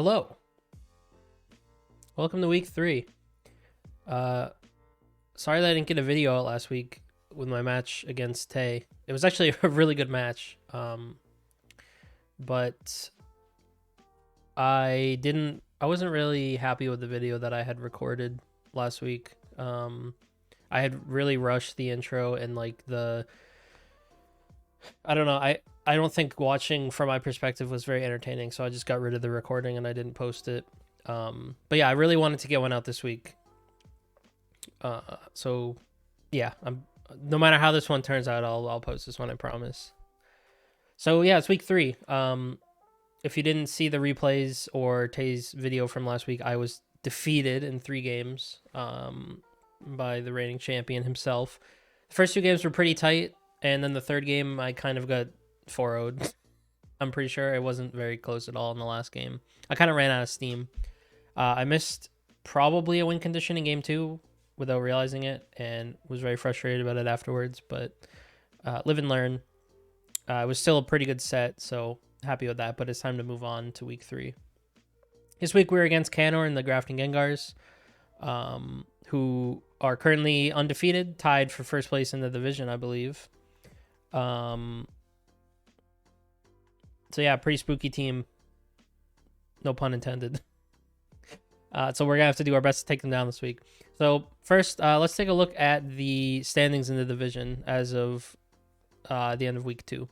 Hello. Welcome to week 3. Sorry that I didn't get a video out last week with my match against Tay. It was actually a really good match. But I wasn't really happy with the video that I had recorded last week. I had really rushed the intro and like I don't know, I don't think watching from my perspective was very entertaining, so I just got rid of the recording and I didn't post it. But yeah, I really wanted to get one out this week. So yeah, no matter how this one turns out, I'll post this one, I promise. So yeah, it's week 3. If you didn't see the replays or Tay's video from last week, I was defeated in 3 games by the reigning champion himself. The first 2 games were pretty tight, and then the third game I kind of got 4-0'd. I'm pretty sure it wasn't very close at all in the last game. I kind of ran out of steam. I missed probably a win condition in game 2 without realizing it, and was very frustrated about it afterwards, but live and learn. It was still a pretty good set, so happy with that, but it's time to move on to week 3. This week we're against Canor and the Grafting Gengars, who are currently undefeated, tied for first place in the division, I believe. So yeah, pretty spooky team. No pun intended. So we're going to have to do our best to take them down this week. So first, let's take a look at the standings in the division as of the end of week 2.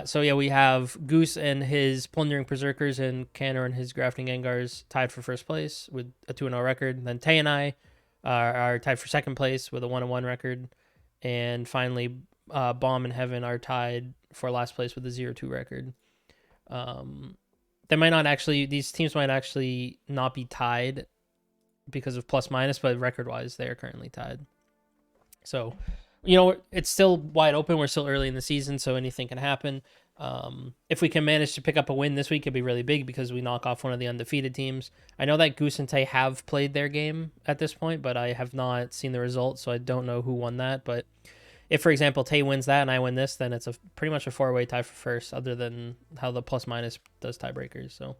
So yeah, we have Goose and his Plundering Berserkers and Canor and his Grafting Gengars tied for first place with a 2-0 record. Then Tay and I are tied for second place with a 1-1 record. And finally, Bomb and Heaven are tied for last place with a 0-2 record. These teams might actually not be tied because of plus minus, but record wise, they are currently tied. So, it's still wide open. We're still early in the season, so anything can happen. If we can manage to pick up a win this week, it'd be really big because we knock off one of the undefeated teams. I know that Goose and Tay have played their game at this point, but I have not seen the results, so I don't know who won that. But if, for example, Tay wins that and I win this, then it's pretty much a 4-way tie for first, other than how the plus minus does tiebreakers. So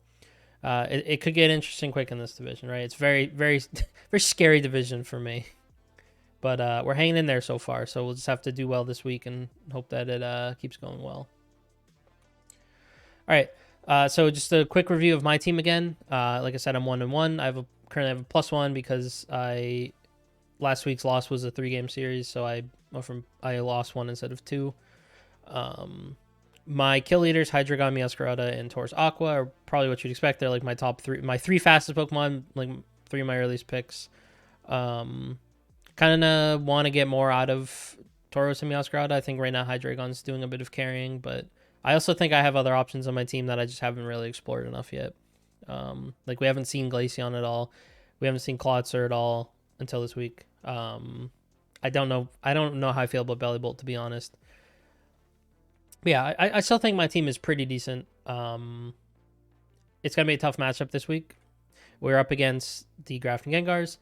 it could get interesting quick in this division, right? It's very, very, very scary division for me. But we're hanging in there so far, so we'll just have to do well this week and hope that it keeps going well. All right, so just a quick review of my team again. Like I said, I'm 1-1. I currently have a +1 because last week's loss was a 3-game series, so I lost 1 instead of 2. My kill leaders, Hydreigon, Meowscarada, and Tauros Aqua, are probably what you'd expect. They're like my top 3, my 3 fastest Pokemon, like 3 of my earliest picks. Kind of want to get more out of Tauros and Meowscarada. I think right now Hydreigon's doing a bit of carrying, but I also think I have other options on my team that I just haven't really explored enough yet. Like we haven't seen Glaceon at all. We haven't seen Klotzer at all until this week. I don't know how I feel about Bellybolt, to be honest. But yeah, I still think my team is pretty decent. It's going to be a tough matchup this week. We're up against the Grafting Gengars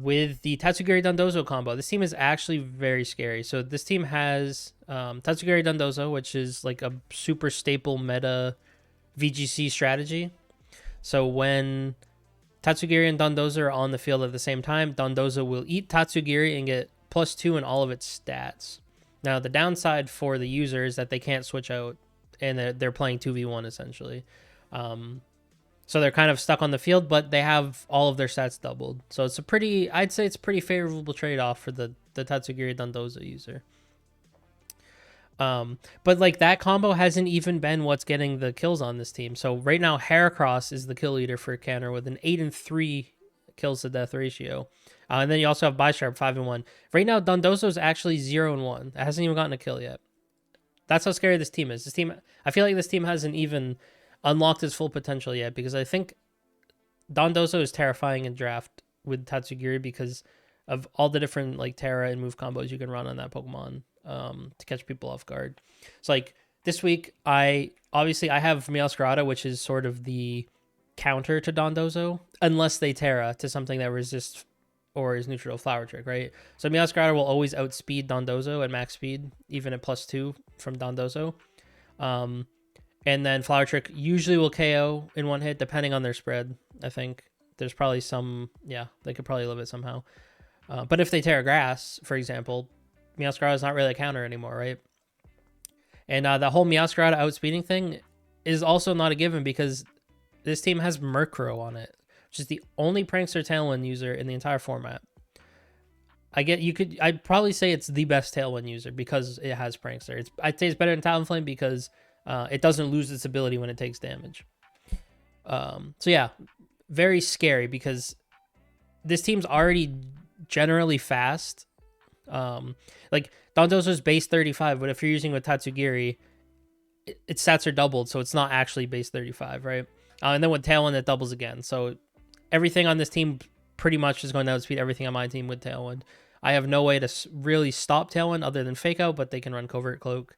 with the Tatsugiri Dondozo combo. This team is actually very scary. So this team has Tatsugiri Dondozo, which is like a super staple meta VGC strategy. So when Tatsugiri and Dondozo are on the field at the same time, Dondozo will eat Tatsugiri and get +2 in all of its stats. Now, the downside for the user is that they can't switch out, and they're playing 2v1 essentially. So they're kind of stuck on the field, but they have all of their stats doubled. So I'd say it's a pretty favorable trade-off for the Tatsugiri Dondozo user. But like that combo hasn't even been what's getting the kills on this team. So right now, Heracross is the kill leader for Canor with an 8-3 kills to death ratio. And then you also have Bisharp 5-1. Right now, Dondozo is actually 0-1. It hasn't even gotten a kill yet. That's how scary this team is. I feel like this team hasn't even unlocked its full potential yet, because I think Dondozo is terrifying in draft with Tatsugiri because of all the different like Terra and move combos you can run on that Pokemon to catch people off guard. So like this week, I have Meowscarada, which is sort of the counter to Dondozo, unless they Terra to something that resists or is neutral Flower Trick, right? So Meowscarada will always outspeed Dondozo at max speed, even at +2 from Dondozo. And then Flower Trick usually will KO in one hit, depending on their spread. I think there's probably some, yeah, they could probably live it somehow. But if they tear grass, for example, Meowscarada is not really a counter anymore, right? And the whole Meowscarada outspeeding thing is also not a given because this team has Murkrow on it, which is the only Prankster Tailwind user in the entire format. I'd probably say it's the best Tailwind user because it has Prankster. I'd say it's better than Talonflame because it doesn't lose its ability when it takes damage. So yeah, very scary because this team's already generally fast. Like Dondozo's base 35, but if you're using with Tatsugiri, its stats are doubled, so it's not actually base 35, right? And then with Tailwind, it doubles again. So everything on this team pretty much is going to outspeed everything on my team with Tailwind. I have no way to really stop Tailwind other than Fake Out, but they can run Covert Cloak.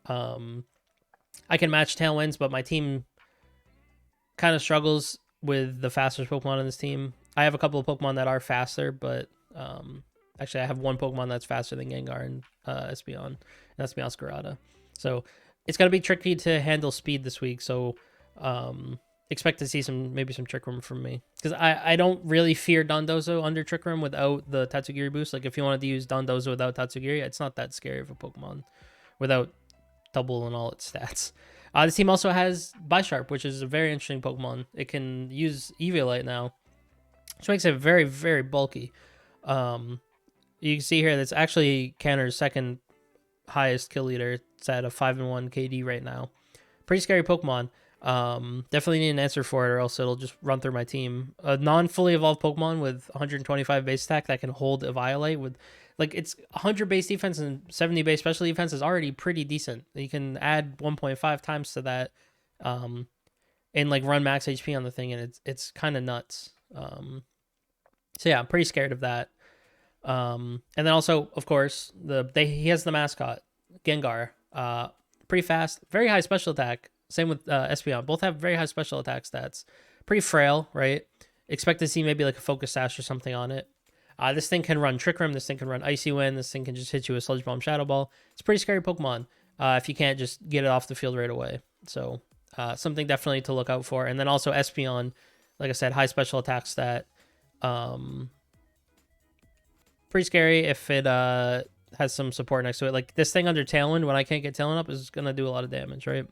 I can match Tailwinds, but my team kind of struggles with the fastest Pokemon on this team. I have a couple of Pokemon that are faster, but actually I have one Pokemon that's faster than Gengar and Espeon, and that's Meowscarada. So it's going to be tricky to handle speed this week, so expect to see maybe some Trick Room from me. Because I don't really fear Dondozo under Trick Room without the Tatsugiri boost. Like, if you wanted to use Dondozo without Tatsugiri, it's not that scary of a Pokemon without double and all its stats. This team also has Bisharp, which is a very interesting Pokemon. It can use Eviolite now, which makes it very, very bulky. You can see here that's actually Canner's second highest kill leader. It's at a 5-1 KD right now. Pretty scary Pokemon. Definitely need an answer for it, or else it'll just run through my team. A non-fully evolved Pokemon with 125 base attack that can hold Eviolite with, like, it's 100 base defense and 70 base special defense is already pretty decent. You can add 1.5 times to that, and like run max HP on the thing, and it's kind of nuts. So yeah, I'm pretty scared of that. And then also, of course, he has the mascot Gengar. Pretty fast, very high special attack. Same with Espeon. Both have very high special attack stats. Pretty frail, right? Expect to see maybe like a Focus Sash or something on it. This thing can run Trick Room. This thing can run Icy Wind. This thing can just hit you with Sludge Bomb, Shadow Ball. It's a pretty scary Pokemon if you can't just get it off the field right away. So something definitely to look out for. And then also Espeon, like I said, high special attack stat. Pretty scary if it has some support next to it. Like this thing under Tailwind, when I can't get Tailwind up, is going to do a lot of damage, right?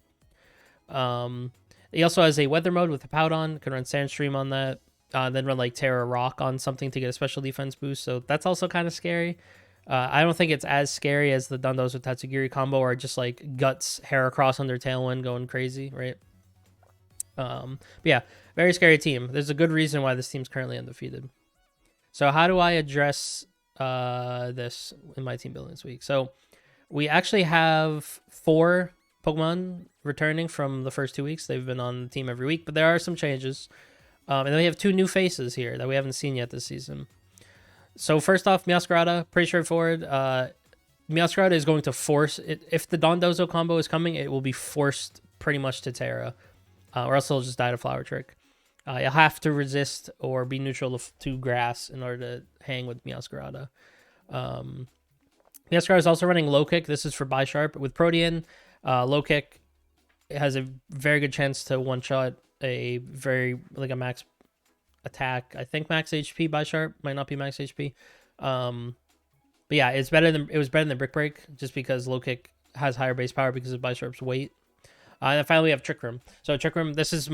He also has a Weather Mode with a Powdon. Can run Sandstream on that. Then run like Terra Rock on something to get a special defense boost. So that's also kind of scary. I don't think it's as scary as the Dondozo Tatsugiri combo, or just like Guts Heracross under Tailwind going crazy, right? But yeah, very scary team. There's a good reason why this team's currently undefeated. So how do I address this in my team building this week? So we actually have 4 Pokemon returning from the first 2 weeks. They've been on the team every week, but there are some changes. And then we have 2 new faces here that we haven't seen yet this season. So first off, Meowscarada, pretty straightforward. Meowscarada is going to force it. If the Dondozo combo is coming, it will be forced pretty much to Terra, or else it'll just die to Flower Trick. You'll have to resist or be neutral to grass in order to hang with Meowscarada. Meowscarada is also running Low Kick. This is for Bisharp. With Protean, Low Kick has a very good chance to one-shot a max attack. I think max HP Bisharp. Might not be max HP. But yeah, it was better than Brick Break, just because Low Kick has higher base power because of Bisharp's weight. And then finally we have Trick Room. So Trick Room, this is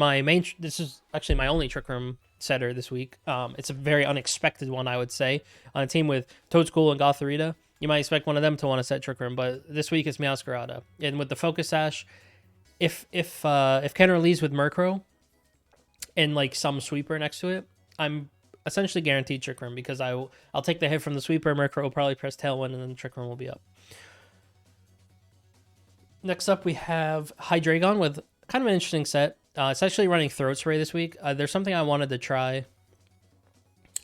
actually my only Trick Room setter this week. It's a very unexpected one, I would say. On a team with Toadschool and Gothorita, you might expect one of them to want to set Trick Room, but this week it's Meowscarada. And with the Focus Sash, if Kenner leaves with Murkrow and like some sweeper next to it, I'm essentially guaranteed Trick Room, because I'll take the hit from the sweeper. Murkrow will probably press Tailwind, and then the Trick Room will be up. Next up, we have Hydreigon with kind of an interesting set. It's actually running Throat Spray this week. There's something I wanted to try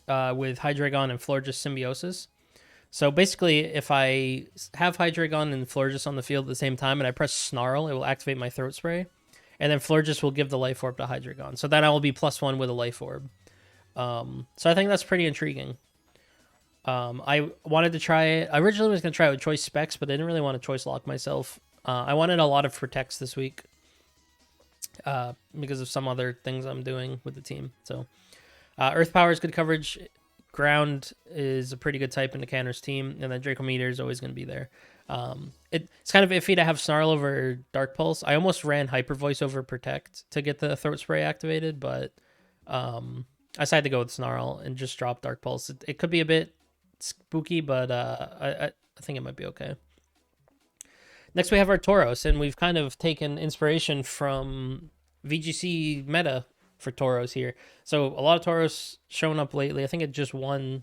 with Hydreigon and Florges Symbiosis. So basically, if I have Hydreigon and Florges on the field at the same time and I press Snarl, it will activate my Throat Spray. And then Florges will give the Life Orb to Hydreigon. So then I will be +1 with a Life Orb. So I think that's pretty intriguing. I wanted to try it. I originally was going to try it with Choice Specs, but I didn't really want to Choice Lock myself. I wanted a lot of Protects this week. because of some other things I'm doing with the team. So Earth Power is good coverage. Ground is a pretty good type in the Canner's team, and then Draco Meteor is always going to be there. It's kind of iffy to have Snarl over Dark Pulse. I almost ran Hyper Voice over Protect to get the Throat Spray activated, but I decided to go with Snarl and just drop Dark Pulse. It could be a bit spooky, but I think it might be okay. Next, we have our Tauros, and we've kind of taken inspiration from VGC meta for Tauros here. So a lot of Tauros showing up lately. I think it just won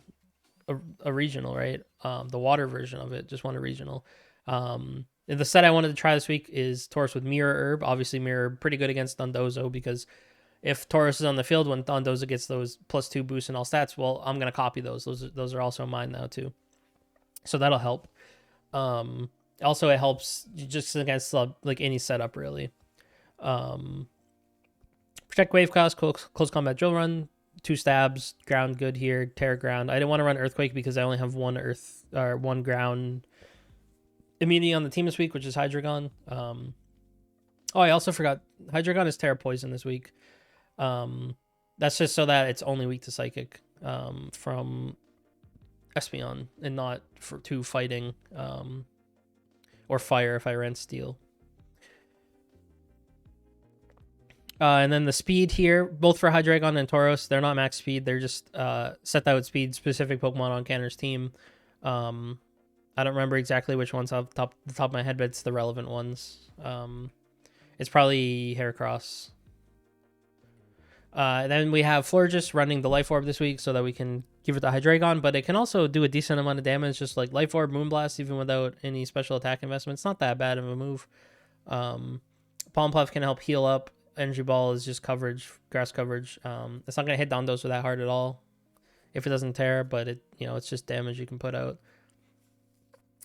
a regional, right? The water version of it just won a regional. The set I wanted to try this week is Tauros with Mirror Herb. Obviously, Mirror Herb pretty good against Dondozo, because if Tauros is on the field when Dondozo gets those +2 boosts and all stats, well, I'm going to copy those. Those are also mine now too. So that'll help. Also, it helps just against like any setup, really. Protect Wave Cost, close combat drill run, 2 stabs, ground good here, Terra ground. I didn't want to run Earthquake because I only have one ground immunity on the team this week, which is Hydreigon. I also forgot Hydreigon is Terra Poison this week. That's just so that it's only weak to Psychic from Espeon and not to fighting or fire if I ran Steel. And then the speed here, both for Hydreigon and Tauros, they're not max speed. They're just set that with speed specific Pokemon on Canner's team. I don't remember exactly which ones off the top of my head, but it's the relevant ones. It's probably Heracross. Then we have Florges running the Life Orb this week so that we can give it the Hydreigon, but it can also do a decent amount of damage, just like Life Orb, Moonblast, even without any special attack investment. It's not that bad of a move. Palm Puff can help heal up. Energy Ball is just coverage, grass coverage. It's not going to hit Dondozo that hard at all if it doesn't tear, but it's just damage you can put out.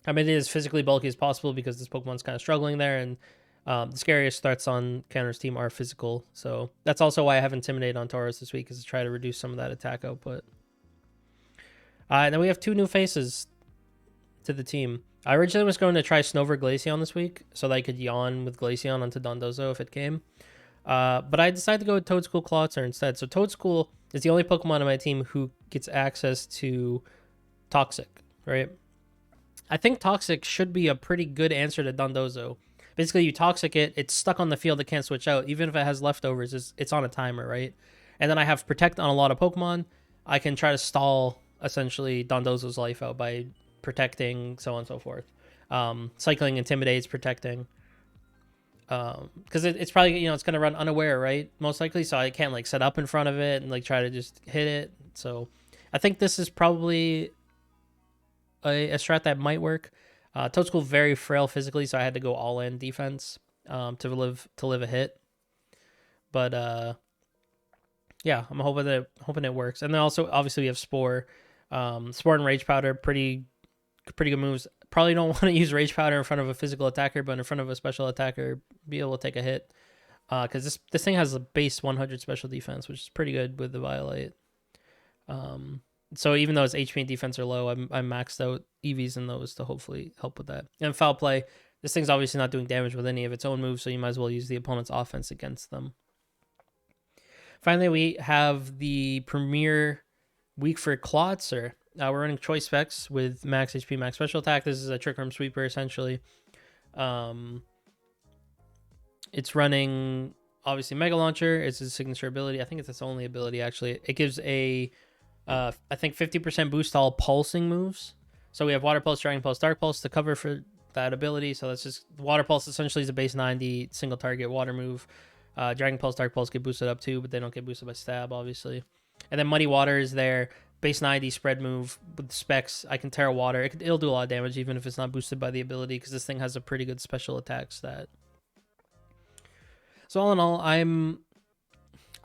I mean, it is physically bulky as possible because this Pokemon's kind of struggling there, and the scariest threats on Canner's team are physical. So that's also why I have Intimidate on Tauros this week, is to try to reduce some of that attack output. And then we have 2 new faces to the team. I originally was going to try Snover Glaceon this week so that I could yawn with Glaceon onto Dondozo if it came. But I decided to go with Toedscool Clawitzer instead. So Toedscool is the only Pokemon on my team who gets access to Toxic, right? I think Toxic should be a pretty good answer to Dondozo. Basically, you Toxic it, it's stuck on the field, it can't switch out. Even if it has leftovers, it's on a timer, right? And then I have Protect on a lot of Pokemon. I can try to stall, essentially, Dondozo's life out by protecting, so on and so forth. Cycling Intimidates, protecting. Because it's probably, it's going to run unaware, right? Most likely, so I can't, set up in front of it and, try to just hit it. So I think this is probably a strat that might work. Toedscool very frail physically, so I had to go all in defense to live a hit. But yeah, I'm hoping it works. And then also obviously we have Spore, Spore and Rage Powder, pretty good moves. Probably don't want to use Rage Powder in front of a physical attacker, but in front of a special attacker, be able to take a hit. Because this thing has a base 100 special defense, which is pretty good with the Violate. So even though its HP and defense are low, I'm maxed out EVs in those to hopefully help with that. And Foul Play, this thing's obviously not doing damage with any of its own moves, so you might as well use the opponent's offense against them. Finally, we have the premier week for Clawitzer. We're running Choice Specs with max HP, max special attack. This is a Trick Room Sweeper, essentially. It's running, obviously, Mega Launcher. It's a signature ability. I think it's its only ability, actually. It gives I think 50% boost to all pulsing moves. So we have Water Pulse, Dragon Pulse, Dark Pulse to cover for that ability. So that's just, Water Pulse essentially is a base 90 single target water move. Dragon Pulse, Dark Pulse get boosted up too, but they don't get boosted by Stab, obviously. And then Muddy Water is there. Base 90 spread move with Specs. I can Terra Water. It'll do a lot of damage even if it's not boosted by the ability, because this thing has a pretty good special attack stat. So all in all, I'm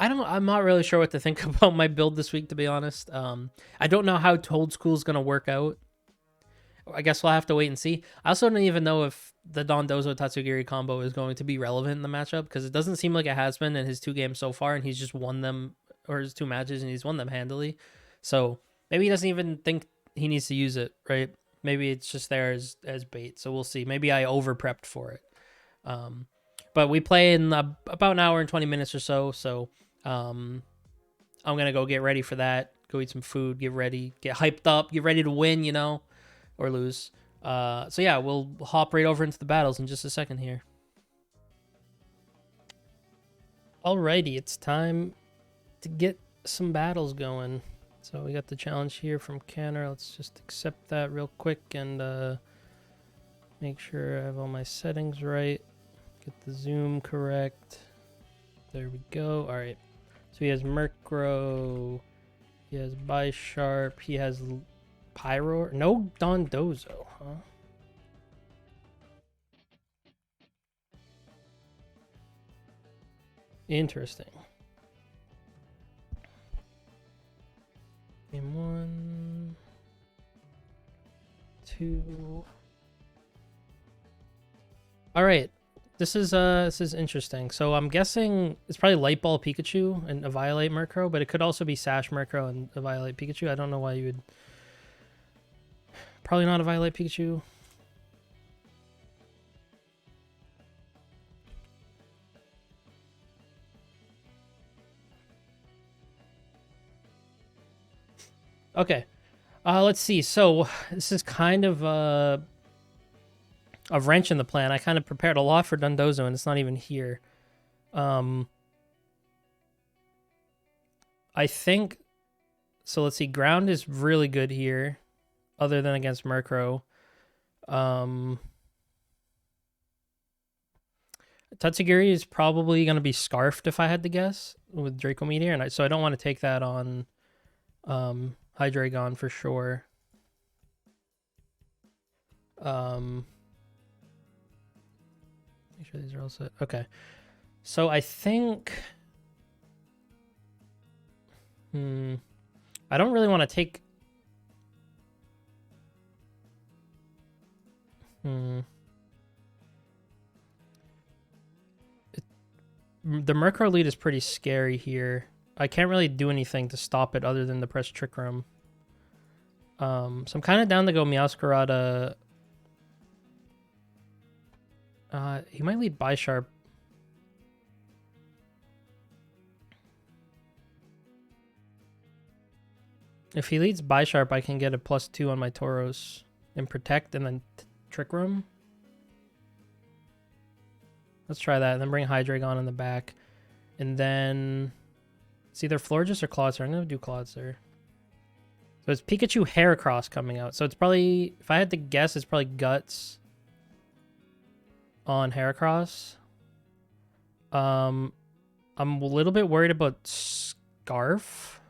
not really sure what to think about my build this week, to be honest. I don't know how Toedscool is going to work out. I guess we'll have to wait and see. I also don't even know if the Dondozo Tatsugiri combo is going to be relevant in the matchup, because it doesn't seem like it has been in his 2 games so far, and he's just won them, or his 2 matches, and he's won them handily. So maybe he doesn't even think he needs to use it, right? Maybe it's just there as bait. So we'll see. Maybe I over prepped for it. But But we play in about an hour and 20 minutes or so. So I'm gonna go get ready for that. Go eat some food, get ready, get hyped up, get ready to win, you know, or lose. So yeah, we'll hop right over into the battles in just a second here. Alrighty, it's time to get some battles going. So we got the challenge here from Canner. Let's just accept that real quick and make sure I have all my settings right. Get the zoom correct. There we go. All right. So he has Murkrow. He has Bisharp. He has Pyro. No Dondozo, huh? Interesting. Game 1, 2. All right. This is interesting. So I'm guessing it's probably Light Ball Pikachu and a Violate Murkrow, but it could also be Sash Murkrow and a Violate Pikachu. I don't know why you would. Probably not a Violate Pikachu. Okay. Let's see. So this is kind of a wrench in the plan. I kind of prepared a lot for Dondozo, and it's not even here. I think so. Let's see. Ground is really good here, other than against Murkrow. Tatsugiri is probably going to be Scarfed if I had to guess with Draco Meteor, and so I don't want to take that on Hydreigon for sure. Make sure these are all set. Okay. So I think I don't really want to take the Murkrow lead is pretty scary here. I can't really do anything to stop it other than to press Trick Room. So I'm kind of down to go Meowscarada. He might lead Bisharp. If he leads Bisharp, I can get a +2 on my Tauros and Protect and then Trick Room. Let's try that and then bring Hydreigon in the back. And then it's either Florges or Clodsir. I'm going to do Clodsir. So it's Pikachu Heracross coming out. So it's probably, if I had to guess, it's probably Guts on Heracross. I'm a little bit worried about Scarf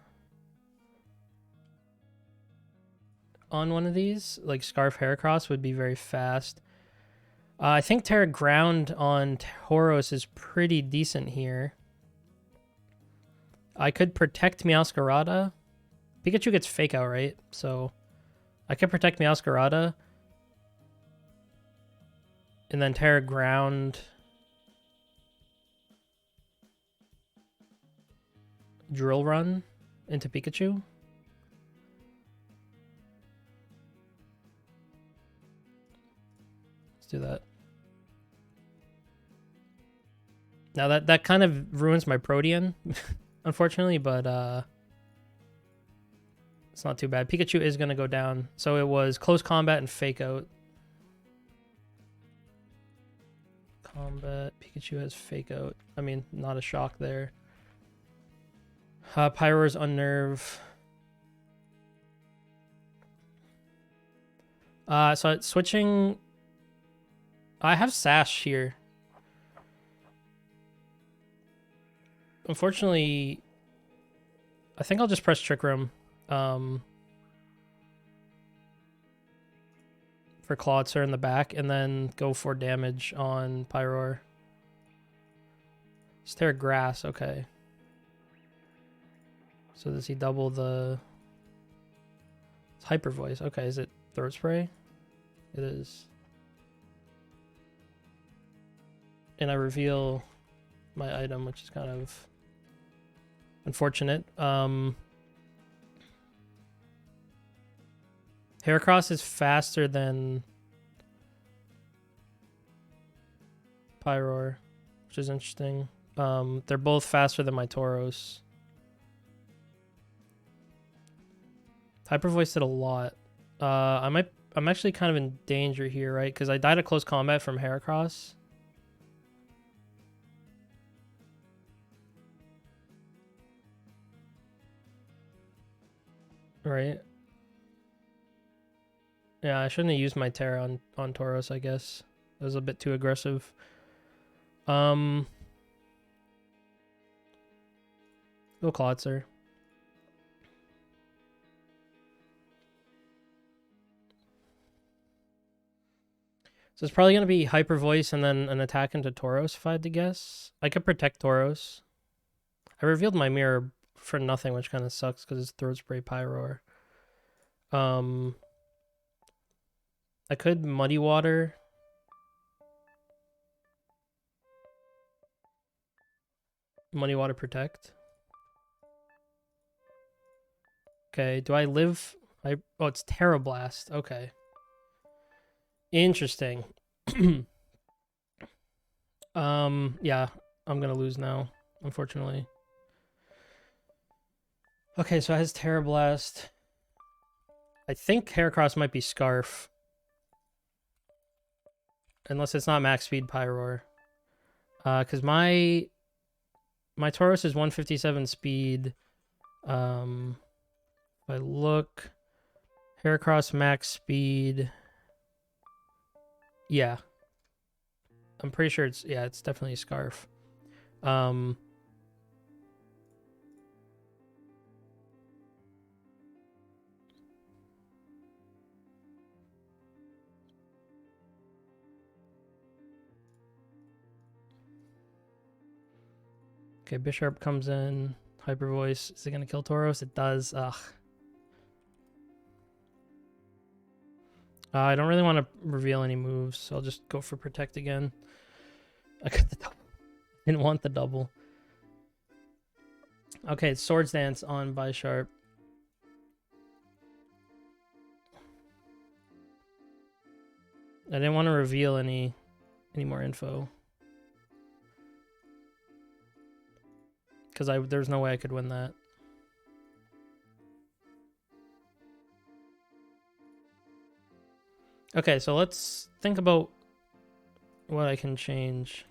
on one of these. Like Scarf Heracross would be very fast. I think Terra Ground on Tauros is pretty decent here. I could protect Meowscarada. Pikachu gets Fake Out, right? So I could protect Meowscarada. And then Terra Ground. Drill Run into Pikachu. Let's do that. Now that kind of ruins my Protean, unfortunately, but it's not too bad. Pikachu is going to go down. So it was Close Combat and Fake Out. Combat. Pikachu has Fake Out. I mean, not a shock there. Pyro's Unnerve. So it's switching. I have Sash here. Unfortunately, I think I'll just press Trick Room for Clodsir in the back, and then go for damage on Pyroar. Stare Grass, okay. So does he double the... It's Hyper Voice. Okay, is it Throat Spray? It is. And I reveal my item, which is kind of unfortunate. Heracross is faster than Pyroar. which is interesting. They're both faster than my Tauros. Hyper Voice did a lot. I'm actually kind of in danger here, right? Because I died at close combat from Heracross. Right. Yeah, I shouldn't have used my Terra on Tauros, I guess. It was a bit too aggressive. Go Klotzer. So it's probably going to be Hyper Voice and then an attack into Tauros, if I had to guess. I could protect Tauros. I revealed my mirror for nothing, which kind of sucks because it's Throat Spray Pyroar. I could Muddy Water. Muddy Water Protect. Okay, do I live? Oh, it's Terra Blast. Okay. Interesting. Yeah, I'm gonna lose now, unfortunately. Okay, so it has Terra Blast. I think Heracross might be Scarf. Unless it's not max speed Pyroar. Because my Tauros is 157 speed. If I look, Heracross max speed. Yeah. I'm pretty sure it's definitely Scarf. Okay, Bisharp comes in. Hyper Voice. Is it gonna kill Tauros? It does. Ugh. I don't really want to reveal any moves, so I'll just go for Protect again. I got the double. Didn't want the double. Okay, it's Swords Dance on Bisharp. I didn't want to reveal any more info. Because there's no way I could win that. Okay, so let's think about what I can change.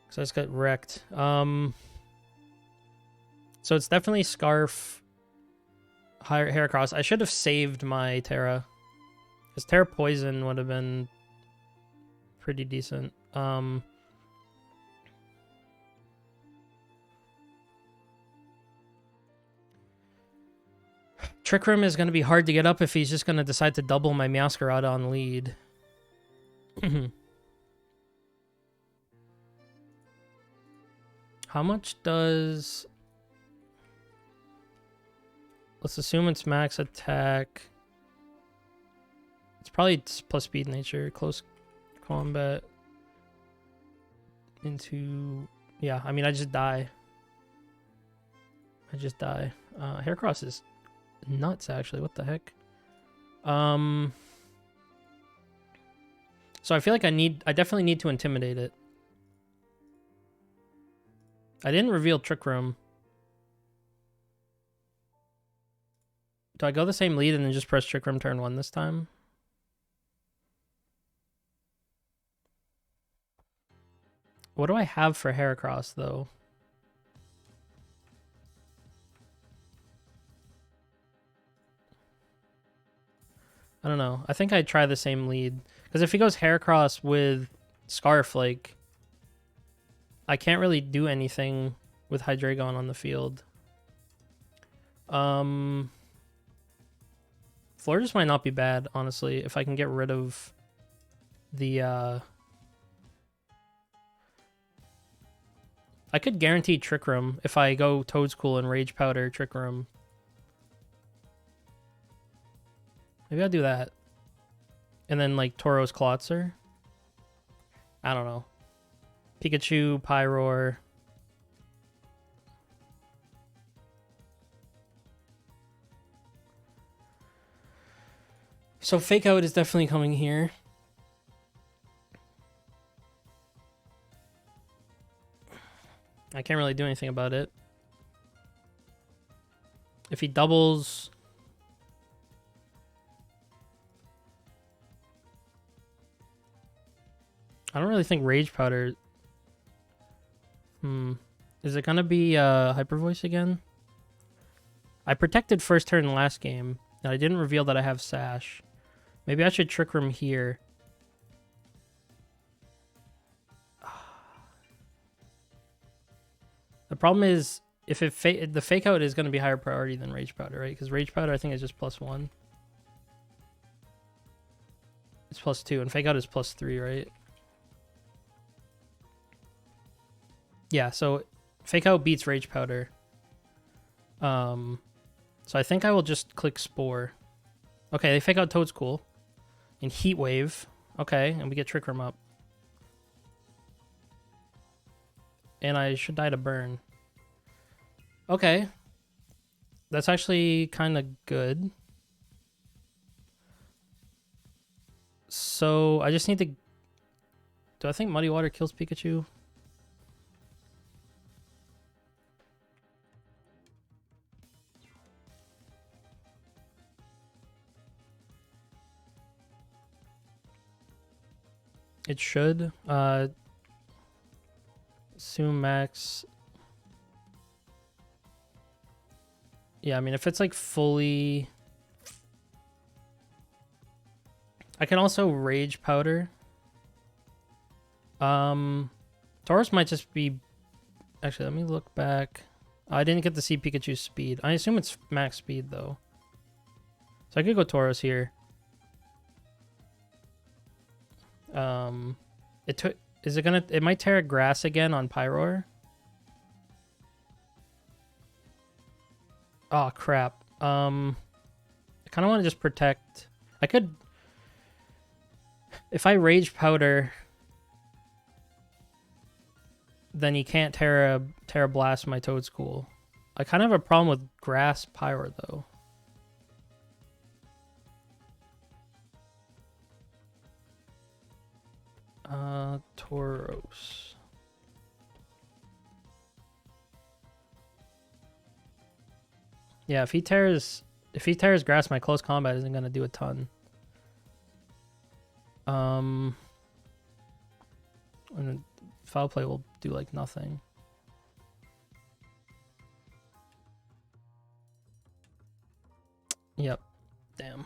Because I just got wrecked. So it's definitely Scarf, Heracross. I should have saved my Terra. Because Terra Poison would have been pretty decent. Trick Room is going to be hard to get up if he's just going to decide to double my Meowscarada on lead. How much does... Let's assume it's max attack. It's probably plus speed nature. Close combat. Into... Yeah, I mean, I just die. Heracross is nuts, actually. What the heck? So I feel like I definitely need to intimidate it. I didn't reveal Trick Room. Do I go the same lead and then just press Trick Room turn 1 this time? What do I have for Heracross, though? I don't know. I think I'd try the same lead. Because if he goes Heracross with Scarf, like... I can't really do anything with Hydreigon on the field. Florges might not be bad, honestly, if I can get rid of the... I could guarantee Trick Room if I go Toadscool and Rage Powder Trick Room. Maybe I'll do that. And then, like, Tauros Klotzer. I don't know. Pikachu, Pyroar. So Fake Out is definitely coming here. I can't really do anything about it. If he doubles... I don't really think Rage Powder... Is it gonna be Hyper Voice again? I protected first turn last game, and I didn't reveal that I have Sash. Maybe I should Trick Room here. The problem is, if the Fake Out is going to be higher priority than Rage Powder, right? Because Rage Powder, I think, is just +1. It's +2, and Fake Out is +3, right? Yeah, so Fake Out beats Rage Powder. So I think I will just click Spore. Okay, they Fake Out Toad's cool. And Heat Wave. Okay, and we get Trick Room up. And I should die to burn. Okay. That's actually kind of good. So I just need to... Do I think Muddy Water kills Pikachu? It should. Assume max. Yeah, I mean, if it's like fully... I can also Rage Powder. Tauros might just be... Actually, let me look back. I didn't get to see Pikachu's speed. I assume it's max speed, though. So I could go Tauros here. Is it gonna... It might tear grass again on Pyroar. Oh, crap. I kind of want to just protect... I could... If I Rage Powder... Then he can't Terra Blast my Toedscool. I kind of have a problem with Grass Pyroar, though. Tauros. Yeah, if he tears grass, my close combat isn't gonna do a ton. And Foul Play will do like nothing. Yep. Damn.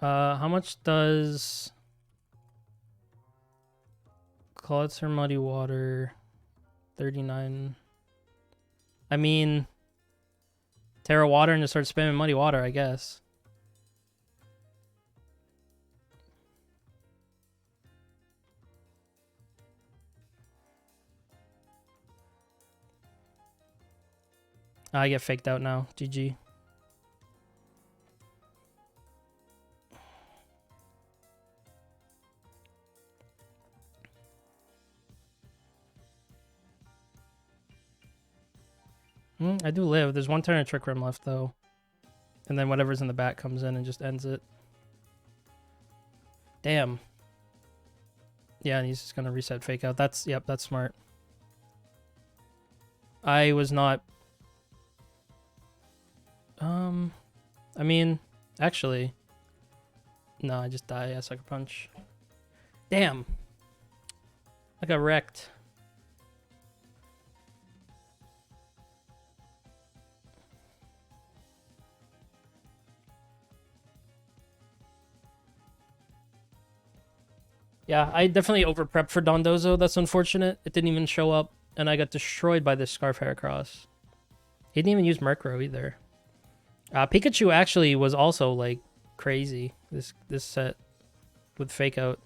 How much does Clotzer Muddy Water? 39. I mean, Terra Water and just start spamming Muddy Water, I guess. I get faked out now. GG. I do live. There's one turn of Trick Room left, though. And then whatever's in the back comes in and just ends it. Damn. Yeah, and he's just going to reset Fake Out. Yep, that's smart. I was not... I mean, actually... No, I just die. I Sucker Punch. Damn. I got wrecked. Yeah, I definitely over-prepped for Dondozo. That's unfortunate. It didn't even show up, and I got destroyed by this Scarf Heracross. He didn't even use Murkrow either. Pikachu actually was also, like, crazy this set with Fake Out.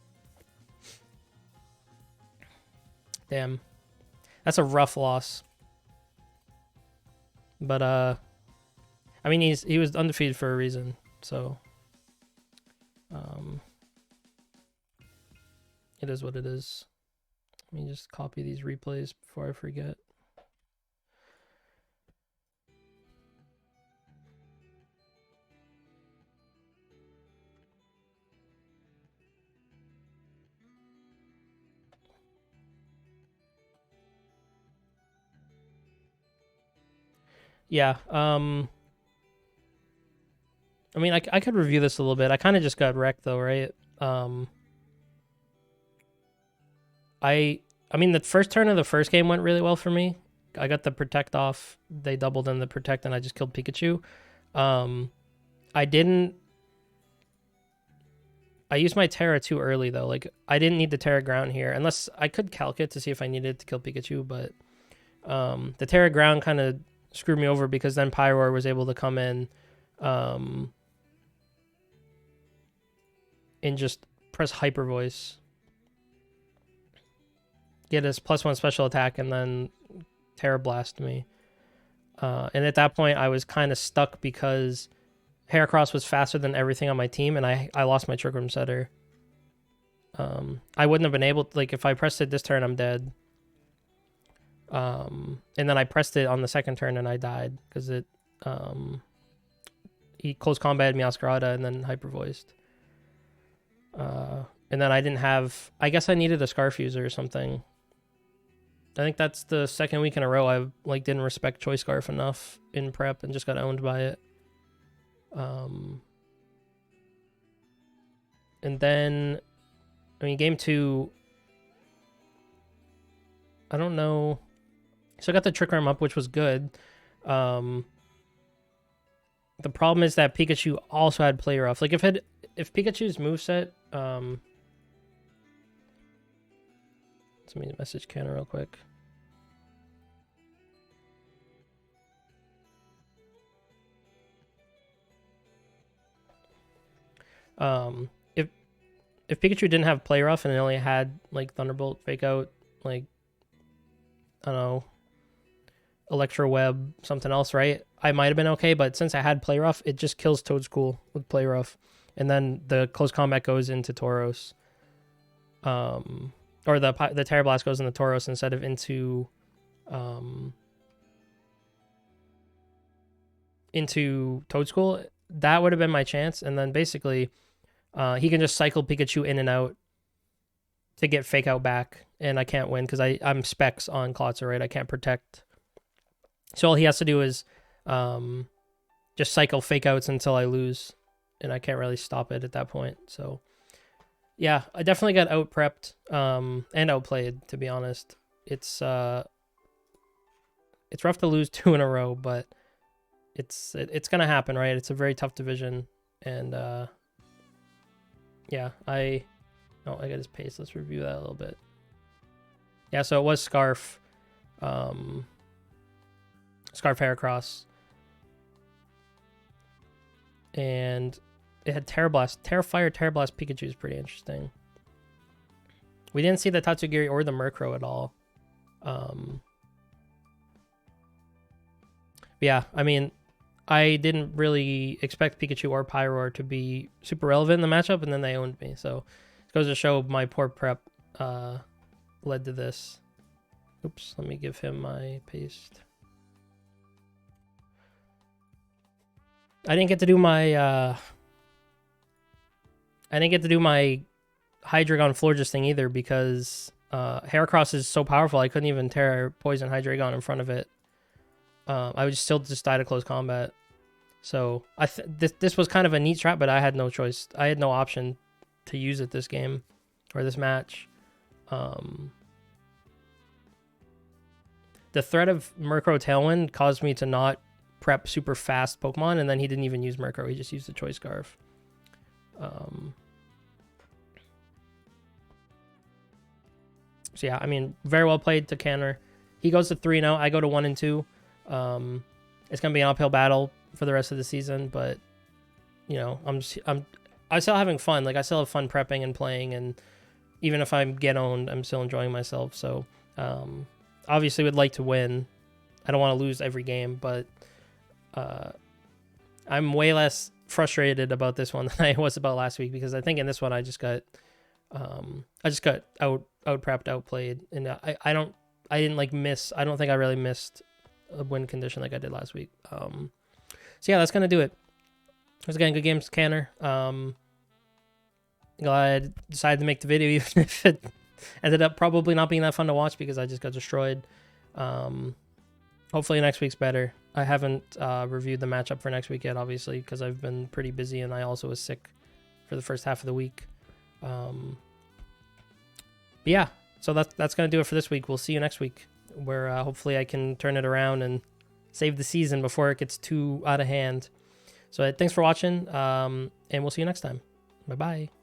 Damn. That's a rough loss. But, I mean, he was undefeated for a reason, so... It is what it is. Let me just copy these replays before I forget. Yeah. I mean, I could review this a little bit. I kind of just got wrecked though, right? I mean, the first turn of the first game went really well for me. I got the protect off. They doubled in the protect, and I just killed Pikachu. I didn't. I used my Terra too early though. Like I didn't need the Terra Ground here, unless I could calc it to see if I needed to kill Pikachu. But the Terra Ground kind of screwed me over because then Pyroar was able to come in, and just press Hyper Voice, get his +1 special attack, and then Terra Blast me. And at that point, I was kind of stuck because Heracross was faster than everything on my team, and I lost my Trick Room Setter. I wouldn't have been able to, like, if I pressed it this turn, I'm dead. And then I pressed it on the second turn, and I died because it, he close combated Meowscarada and then Hyper Voiced. And then I didn't have, I guess I needed a Scarf User or something. I think that's the second week in a row I like didn't respect Choice Scarf enough in prep and just got owned by it. And then, I mean, game 2, I don't know. So I got the Trick Room up, which was good. The problem is that Pikachu also had Play Rough. Like if Pikachu's moveset, let me message Canna real quick. If Pikachu didn't have Play Rough and it only had like Thunderbolt, Fake Out, like I don't know, Electro Web, something else, right? I might have been okay, but since I had Play Rough, it just kills Toadstool with Play Rough, and then the close combat goes into Tauros, or the Terra Blast goes into Tauros instead of into Toadstool. That would have been my chance, and then basically, he can just cycle Pikachu in and out to get Fake Out back, and I can't win because I'm specs on Klotzer, right? I can't protect. So all he has to do is just cycle Fake Outs until I lose, and I can't really stop it at that point. So yeah, I definitely got out prepped and outplayed, to be honest. It's rough to lose 2 in a row, but it's gonna happen, right? It's a very tough division, and yeah, I got his pace. Let's review that a little bit. Yeah, so it was Scarf, Scarf Heracross, and it had Terra Blast. Terra Fire, Terra Blast Pikachu is pretty interesting. We didn't see the Tatsugiri or the Murkrow at all. Yeah, I mean, I didn't really expect Pikachu or Pyroar to be super relevant in the matchup, and then they owned me. So it goes to show my poor prep led to this. Oops, let me give him my paste. I didn't get to do my Hydreigon Florges thing either because Heracross is so powerful I couldn't even Terra Poison Hydreigon in front of it. I would still just die to close combat. So this was kind of a neat strat, but I had no choice. I had no option to use it this game or this match. The threat of Murkrow Tailwind caused me to not prep super fast Pokemon, and then he didn't even use Murkrow. He just used the Choice Scarf. So yeah, I mean, very well played to Canner. He goes to 3-0. I go to 1-2. It's gonna be an uphill battle for the rest of the season, but you know, I'm still having fun. Like I still have fun prepping and playing, and even if I get owned, I'm still enjoying myself. So obviously would like to win. I don't want to lose every game, but I'm way less frustrated about this one than I was about last week, because I think in this one I just got out prepped, outplayed, and I didn't like miss. I don't think I really missed a win condition like I did last week. So yeah, that's gonna do it. It was again good games, Canner. Glad I decided to make the video, even if it ended up probably not being that fun to watch because I just got destroyed. hopefully next week's better. I haven't reviewed the matchup for next week yet, obviously, because I've been pretty busy and I also was sick for the first half of the week. But yeah, so that's going to do it for this week. We'll see you next week, where hopefully I can turn it around and save the season before it gets too out of hand. So thanks for watching, and we'll see you next time. Bye-bye.